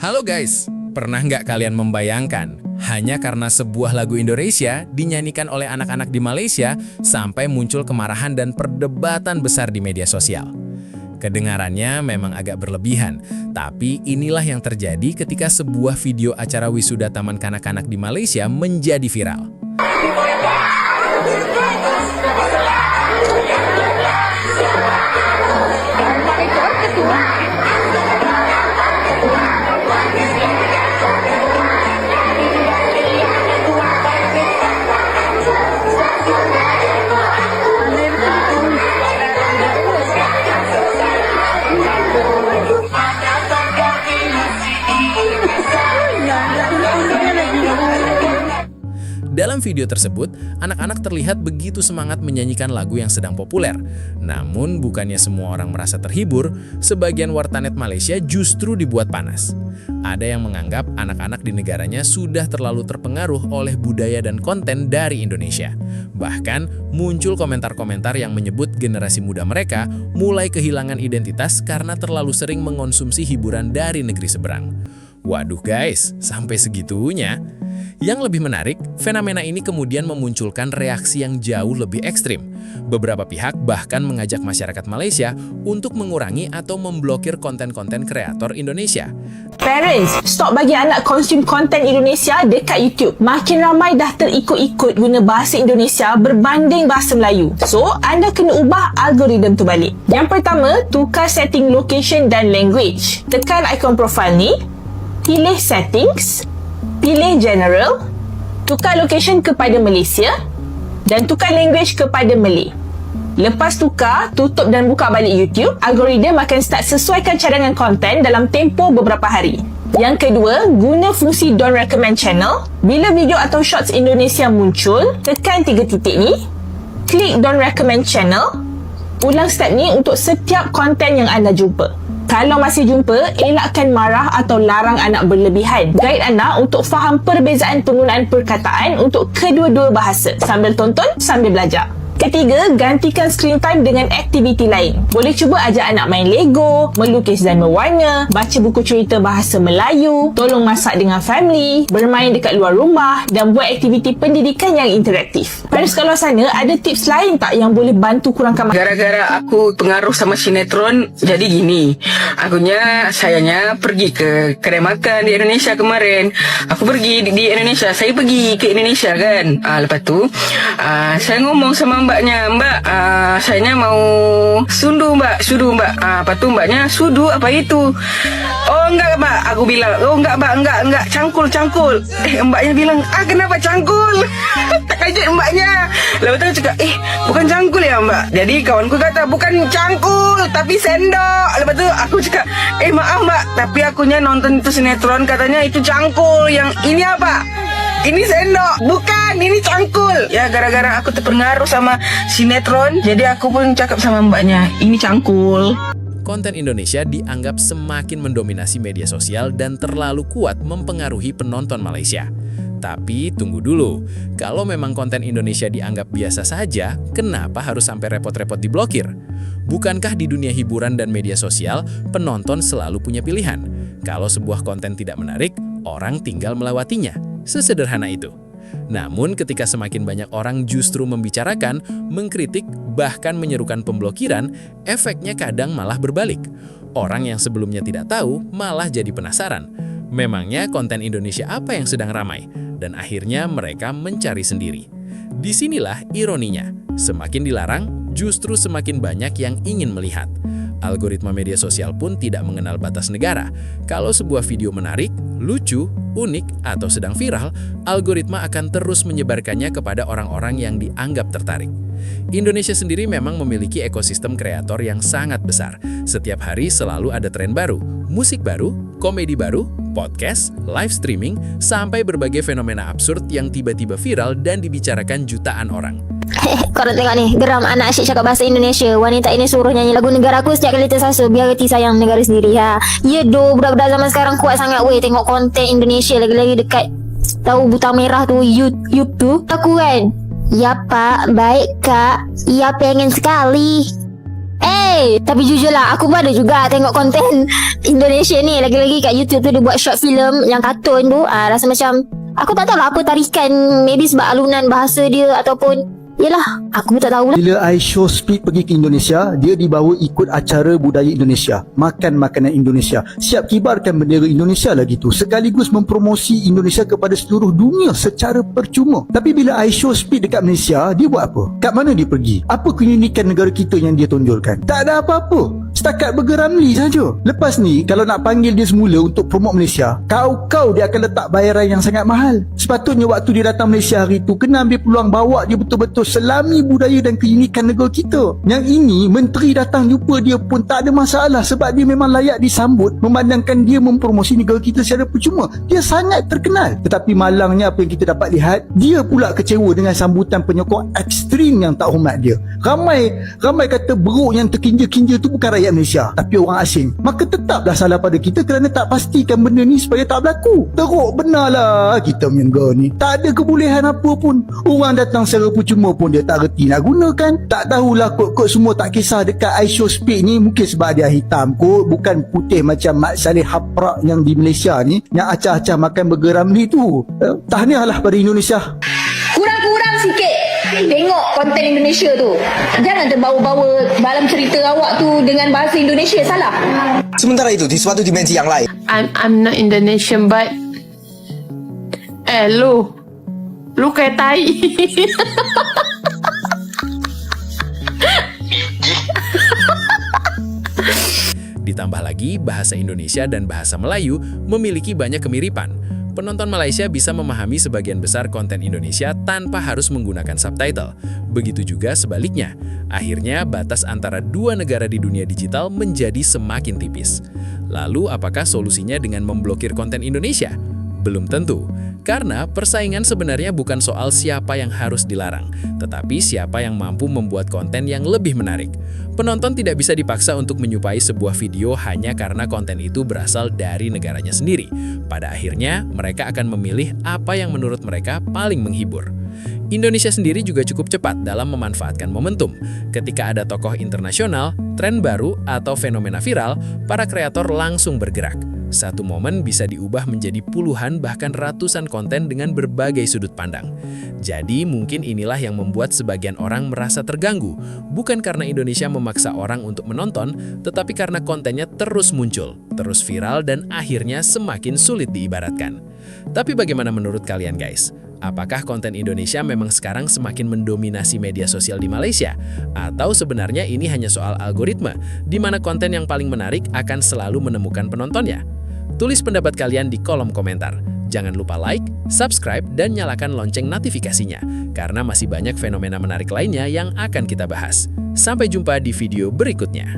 Halo guys, pernah nggak kalian membayangkan hanya karena sebuah lagu Indonesia dinyanyikan oleh anak-anak di Malaysia sampai muncul kemarahan dan perdebatan besar di media sosial? Kedengarannya memang agak berlebihan, tapi inilah yang terjadi ketika sebuah video acara wisuda taman kanak-kanak di Malaysia menjadi viral. Dalam video tersebut, anak-anak terlihat begitu semangat menyanyikan lagu yang sedang populer. Namun, bukannya semua orang merasa terhibur, sebagian wartanet Malaysia justru dibuat panas. Ada yang menganggap anak-anak di negaranya sudah terlalu terpengaruh oleh budaya dan konten dari Indonesia. Bahkan, muncul komentar-komentar yang menyebut generasi muda mereka mulai kehilangan identitas karena terlalu sering mengonsumsi hiburan dari negeri seberang. Waduh guys, sampai segitunya? Yang lebih menarik, fenomena ini kemudian memunculkan reaksi yang jauh lebih ekstrim. Beberapa pihak bahkan mengajak masyarakat Malaysia untuk mengurangi atau memblokir konten-konten kreator Indonesia. Parents, stop bagi anak konsum konten Indonesia dekat YouTube. Makin ramai dah terikut-ikut guna bahasa Indonesia berbanding bahasa Melayu. So, anda kena ubah algoritma tu balik. Yang pertama, tukar setting location dan language. Tekan ikon profil ni, pilih settings, pilih general, tukar location kepada Malaysia dan tukar language kepada Malay. Lepas tukar, tutup dan buka balik YouTube, algoritma akan start sesuaikan cadangan konten dalam tempoh beberapa hari. Yang kedua, guna fungsi Don't Recommend Channel. Bila video atau shorts Indonesia muncul, tekan 3 titik ni, klik Don't Recommend Channel, ulang step ni untuk setiap konten yang anda jumpa. Kalau masih jumpa, elakkan marah atau larang anak berlebihan. Guide anak untuk faham perbezaan penggunaan perkataan untuk kedua-dua bahasa sambil tonton, sambil belajar. Ketiga, gantikan screen time dengan aktiviti lain. Boleh cuba ajak anak main Lego, melukis dan mewarna, baca buku cerita bahasa Melayu, tolong masak dengan family, bermain dekat luar rumah dan buat aktiviti pendidikan yang interaktif. Parents kat luar sana, ada tips lain tak yang boleh bantu kurangkan Gara-gara aku pengaruh sama sinetron, jadi gini. Sayanya pergi ke kedai makan di Indonesia kemarin. Aku pergi di Indonesia, saya pergi ke Indonesia kan. Lepas tu, saya ngomong sama mbaknya, mbak, sayanya mau sudu mbak. Lepas tu mbaknya, sudu apa itu? Oh enggak mbak, aku bilang, oh enggak mbak, enggak, cangkul. Mbaknya bilang, kenapa cangkul? Tak kaget mbaknya. Lepas tu aku cakap, bukan cangkul ya mbak. Jadi kawanku kata, bukan cangkul, tapi sendok. Lepas tu aku cakap, maaf mbak, tapi akunya nonton itu sinetron, katanya itu cangkul. Yang ini apa? Ini sendok. Bukan, ini cangkul. Ya gara-gara aku terpengaruh sama sinetron, jadi aku pun cakap sama mbaknya, ini cangkul. Konten Indonesia dianggap semakin mendominasi media sosial dan terlalu kuat mempengaruhi penonton Malaysia. Tapi tunggu dulu, kalau memang konten Indonesia dianggap biasa saja, kenapa harus sampai repot-repot diblokir? Bukankah di dunia hiburan dan media sosial, penonton selalu punya pilihan? Kalau sebuah konten tidak menarik, orang tinggal melewatinya. Sesederhana itu. Namun ketika semakin banyak orang justru membicarakan, mengkritik, bahkan menyerukan pemblokiran, efeknya kadang malah berbalik. Orang yang sebelumnya tidak tahu malah jadi penasaran. Memangnya konten Indonesia apa yang sedang ramai? Dan akhirnya mereka mencari sendiri. Disinilah ironinya, semakin dilarang, justru semakin banyak yang ingin melihat. Algoritma media sosial pun tidak mengenal batas negara. Kalau sebuah video menarik, lucu, unik, atau sedang viral, algoritma akan terus menyebarkannya kepada orang-orang yang dianggap tertarik. Indonesia sendiri memang memiliki ekosistem kreator yang sangat besar. Setiap hari selalu ada tren baru, musik baru, komedi baru, podcast, live streaming, sampai berbagai fenomena absurd yang tiba-tiba viral dan dibicarakan jutaan orang. Korang tengok ni, geram anak asyik cakap bahasa Indonesia. Wanita ini suruh nyanyi lagu negaraku sejak kali tersasa. Biar reti sayang negara sendiri. Ya doh, budak-budak zaman sekarang kuat sangat weh. Tengok konten Indonesia lagi-lagi dekat tahu butang merah tu, YouTube tu. Aku kan, ya pak, baik kak. Ya pengen sekali. Tapi jujur lah, aku pun ada juga tengok konten Indonesia ni. Lagi-lagi kat YouTube tu dia buat short film yang kartun tu. Rasa macam, aku tak tahu lah apa tarikan. Maybe sebab alunan bahasa dia ataupun, yelah, aku pun tak tahu lah. Bila iShowSpeed pergi ke Indonesia, dia dibawa ikut acara budaya Indonesia, makan makanan Indonesia, siap kibarkan bendera Indonesia lagi tu, sekaligus mempromosi Indonesia kepada seluruh dunia secara percuma. Tapi bila iShowSpeed dekat Malaysia, dia buat apa? Kat mana dia pergi? Apa keunikan negara kita yang dia tonjolkan? Tak ada apa-apa. Setakat bergeramli saja. Lepas ni, kalau nak panggil dia semula untuk promote Malaysia, kau dia akan letak bayaran yang sangat mahal. Sepatutnya waktu dia datang Malaysia hari tu, kena ambil peluang bawa dia betul-betul selami budaya dan keunikan negara kita. Yang ini, menteri datang jumpa dia pun tak ada masalah sebab dia memang layak disambut, memandangkan dia mempromosi negara kita secara percuma. Dia sangat terkenal. Tetapi malangnya apa yang kita dapat lihat, dia pula kecewa dengan sambutan penyokong ekstrim yang tak hormat dia. Ramai kata beruk yang terkinja-kinja tu bukan rakyat Malaysia, tapi orang asing. Maka tetaplah salah pada kita kerana tak pastikan benda ni supaya tak berlaku. Teruk benar lah kita punya negara ni. Tak ada kebolehan apa pun. Orang datang secara percuma pun dia tak reti nak gunakan. Tak tahulah kod-kod semua tak kisah dekat iShowSpeed ni. Mungkin sebab dia hitam kot, bukan putih macam Mat Saleh Haprak yang di Malaysia ni, yang acah-acah makan burger Ramli tu. Tahniah lah pada Indonesia. Kurang-kurang sikit tengok konten Indonesia tu. Jangan terbawa-bawa dalam cerita awak tu dengan bahasa Indonesia salah. Sementara itu, di suatu dimensi yang lain, I'm not Indonesian but lu kayak tai. Ditambah lagi, bahasa Indonesia dan bahasa Melayu memiliki banyak kemiripan. Penonton Malaysia bisa memahami sebagian besar konten Indonesia tanpa harus menggunakan subtitle. Begitu juga sebaliknya. Akhirnya, batas antara dua negara di dunia digital menjadi semakin tipis. Lalu, apakah solusinya dengan memblokir konten Indonesia? Belum tentu. Karena persaingan sebenarnya bukan soal siapa yang harus dilarang, tetapi siapa yang mampu membuat konten yang lebih menarik. Penonton tidak bisa dipaksa untuk menyukai sebuah video hanya karena konten itu berasal dari negaranya sendiri. Pada akhirnya, mereka akan memilih apa yang menurut mereka paling menghibur. Indonesia sendiri juga cukup cepat dalam memanfaatkan momentum. Ketika ada tokoh internasional, tren baru, atau fenomena viral, para kreator langsung bergerak. Satu momen bisa diubah menjadi puluhan bahkan ratusan konten dengan berbagai sudut pandang. Jadi mungkin inilah yang membuat sebagian orang merasa terganggu, bukan karena Indonesia memaksa orang untuk menonton, tetapi karena kontennya terus muncul, terus viral dan akhirnya semakin sulit diibaratkan. Tapi bagaimana menurut kalian guys? Apakah konten Indonesia memang sekarang semakin mendominasi media sosial di Malaysia? Atau sebenarnya ini hanya soal algoritma, di mana konten yang paling menarik akan selalu menemukan penontonnya? Tulis pendapat kalian di kolom komentar. Jangan lupa like, subscribe, dan nyalakan lonceng notifikasinya, karena masih banyak fenomena menarik lainnya yang akan kita bahas. Sampai jumpa di video berikutnya.